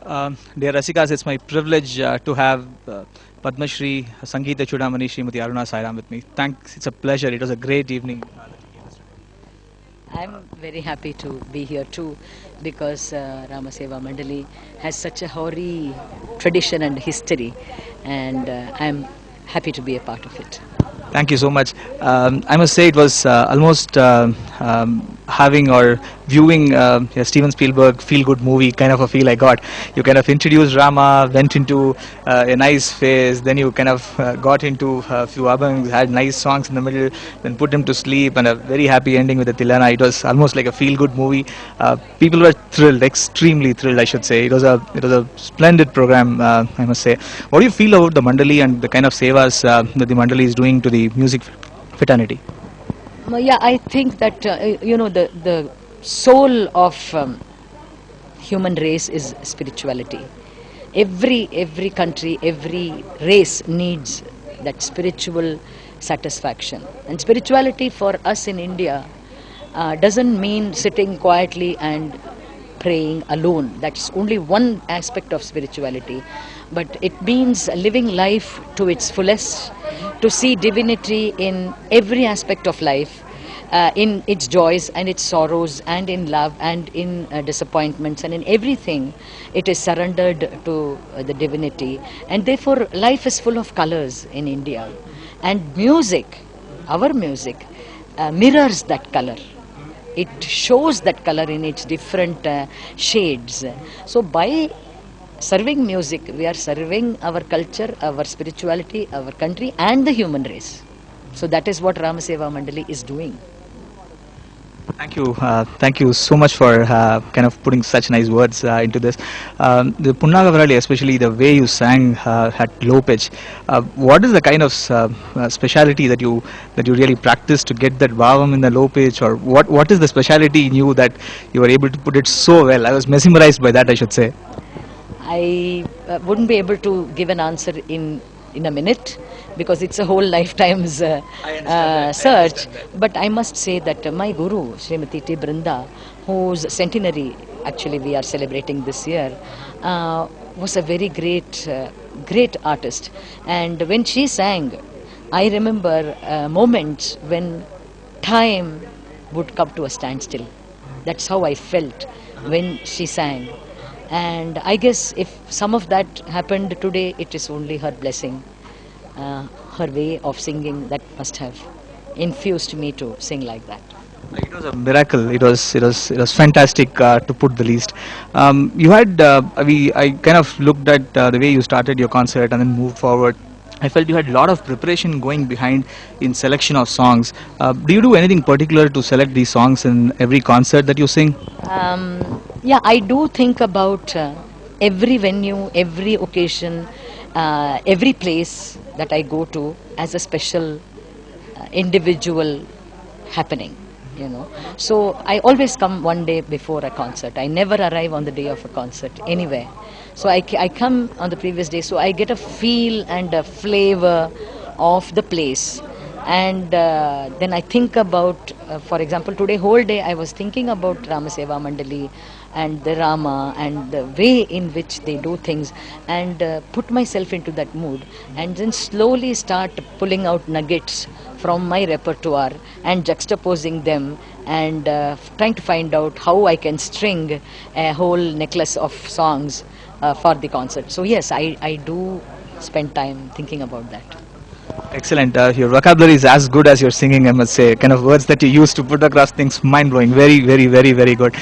Dear Rasikas, it's my privilege to have Padma Shri Sangeeta Chudamani Srimati Aruna Sairam with me. Thanks, it's a pleasure. It was a great evening. I'm very happy to be here too because Ramaseva Mandali has such a hoary tradition and history, and I'm happy to be a part of it. Thank you so much. I must say it was almost having or viewing a Steven Spielberg feel-good movie kind of a feel I got. You kind of introduced Rama, went into a nice phase, then you kind of got into a few abhangs, had nice songs in the middle, then put him to sleep, and a very happy ending with the Tilana. It was almost like a feel-good movie. People were thrilled, extremely thrilled, I should say. It was a splendid program, I must say. What do you feel about the Mandali and the kind of sevas that the Mandali is doing to the music fraternity? Yeah, I think that the soul of human race is spirituality. Every country, every race needs that spiritual satisfaction. And spirituality for us in India doesn't mean sitting quietly and praying alone. That's only one aspect of spirituality. But it means living life to its fullest, to see divinity in every aspect of life, in its joys and its sorrows, and in love and in disappointments, and in everything. It is surrendered to the divinity. And therefore, life is full of colors in India. And music, our music, mirrors that color. It shows that color in its different shades. So by serving music, we are serving our culture, our spirituality, our country, and the human race. So that is what Ramaseva Mandali is doing. Thank you so much for kind of putting such nice words into this. The Punnagavarali, especially the way you sang at low pitch, what is the kind of speciality that you really practice to get that bhavam in the low pitch, or what is the speciality in you that you were able to put it so well? I was mesmerized by that, I should say. I wouldn't be able to give an answer in a minute because it's a whole lifetime's search. But I must say that my guru, Srimati T. Brinda, whose centenary actually we are celebrating this year, was a very great artist. And when she sang, I remember moments when time would come to a standstill. That's how I felt when she sang. And I guess if some of that happened today, it is only her blessing, her way of singing that must have infused me to sing like that. It was a miracle. It was fantastic to put the least. You had I kind of looked at the way you started your concert and then moved forward. I felt you had a lot of preparation going behind in selection of songs. Do you do anything particular to select these songs in every concert that you sing? Yeah, I do think about every venue, every occasion, every place that I go to as a special individual happening. So I always come one day before a concert. I never arrive on the day of a concert anywhere. So I come on the previous day, so I get a feel and a flavor of the place. And then I think about, for example, today whole day I was thinking about Ramaseva Mandali and the Rama and the way in which they do things, and put myself into that mood, and then slowly start pulling out nuggets from my repertoire and juxtaposing them, and trying to find out how I can string a whole necklace of songs for the concert. So yes, I do spend time thinking about that. Excellent. Your vocabulary is as good as your singing, I must say. Kind of words that you use to put across things, mind blowing. Very, very, very, very good.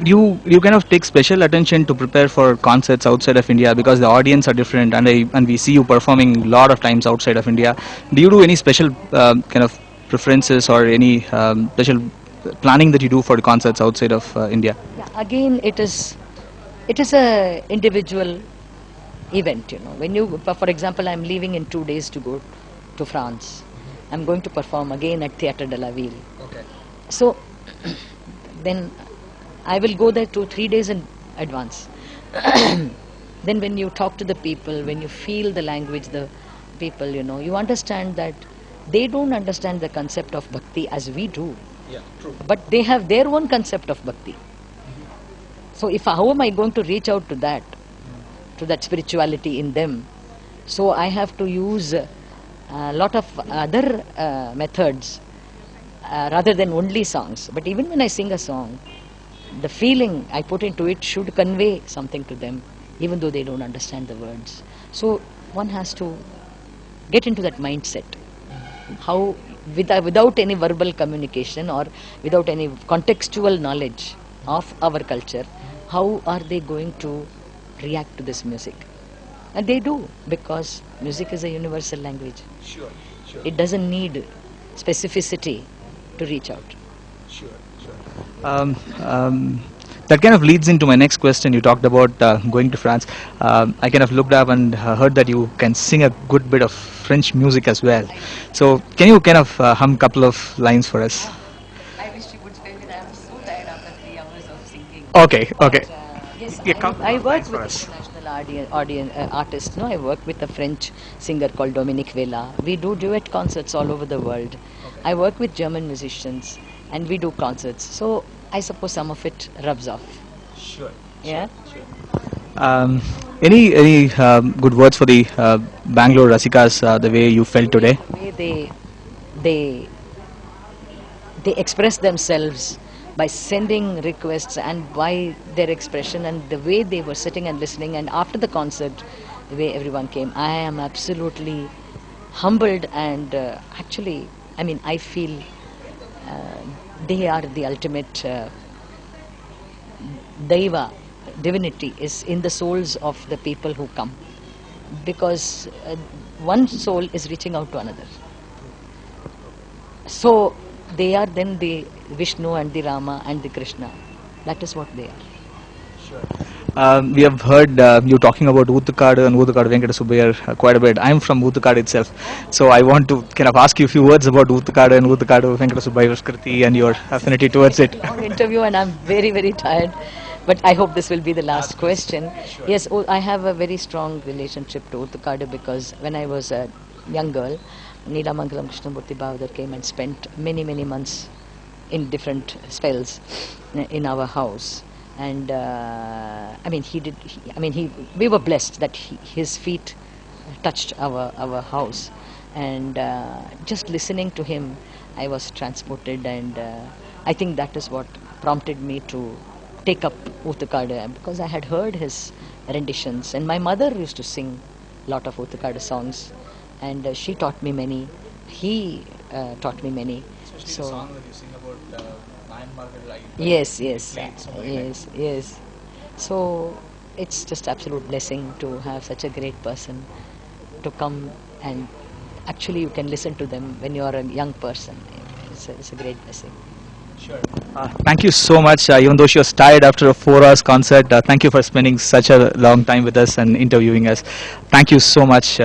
You kind of take special attention to prepare for concerts outside of India because the audience are different, and we see you performing a lot of times outside of India. Do you do any special kind of preferences or any special planning that you do for the concerts outside of India? Yeah, again, it is a individual event. When you, for example, I'm leaving in 2 days to go to France. I'm going to perform again at Theatre de la Ville. Okay. So then I will go there 2-3 days in advance. Then when you talk to the people, when you feel the language, the people, you understand that they don't understand the concept of bhakti as we do. Yeah, true. But they have their own concept of bhakti. So if how am I going to reach out to that spirituality in them? So I have to use a lot of other methods rather than only songs. But even when I sing a song, the feeling I put into it should convey something to them, even though they don't understand the words. So one has to get into that mindset. How, without any verbal communication or without any contextual knowledge of our culture, how are they going to react to this music? And they do, because music is a universal language. Sure, sure. It doesn't need specificity to reach out. Sure, sure. That kind of leads into my next question. You talked about going to France. I kind of looked up and heard that you can sing a good bit of French music as well. So can you kind of hum a couple of lines for us? I wish you would spend it. I'm so tired after 3 hours of singing. Okay, okay. Yes, Yeah, couple I of work lines for with us. international artists. No, I work with a French singer called Dominique Vela. We do duet concerts all over the world. I work with German musicians, and we do concerts. So I suppose some of it rubs off. Sure. Yeah. Any good words for the Bangalore Rasikas, the way you felt today? The way they they express themselves by sending requests and by their expression and the way they were sitting and listening, and after the concert the way everyone came, I am absolutely humbled, and actually I feel they are the ultimate deva. Divinity is in the souls of the people who come, because one soul is reaching out to another. So they are then the Vishnu and the Rama and the Krishna. That is what they are. We have heard you talking about Oothukadu and Oothukadu Venkata Subbayar quite a bit. I'm from Oothukadu itself, so I want to kind of ask you a few words about Oothukadu and Oothukadu Venkata Subbayar's Kriti and your affinity towards it. Long interview, and I'm very, very tired. But I hope this will be the last question. Sure. Yes, I have a very strong relationship to Oothukadu, because when I was a young girl, Neelamangalam Krishnamurti Bhavadar came and spent many, many months in different spells in our house. And we were blessed that his feet touched our house. And just listening to him, I was transported, and I think that is what prompted me to take up Oothukadu, because I had heard his renditions, and my mother used to sing a lot of Oothukadu songs, and she taught me many. He taught me many. Especially the song that you sing about Myanmar. Yes, yes, played so many yes, yes. So it's just absolute blessing to have such a great person to come, and actually you can listen to them when you are a young person. It's a great blessing. Sure. Thank you so much. Even though she was tired after a 4 hours concert, thank you for spending such a long time with us and interviewing us. Thank you so much.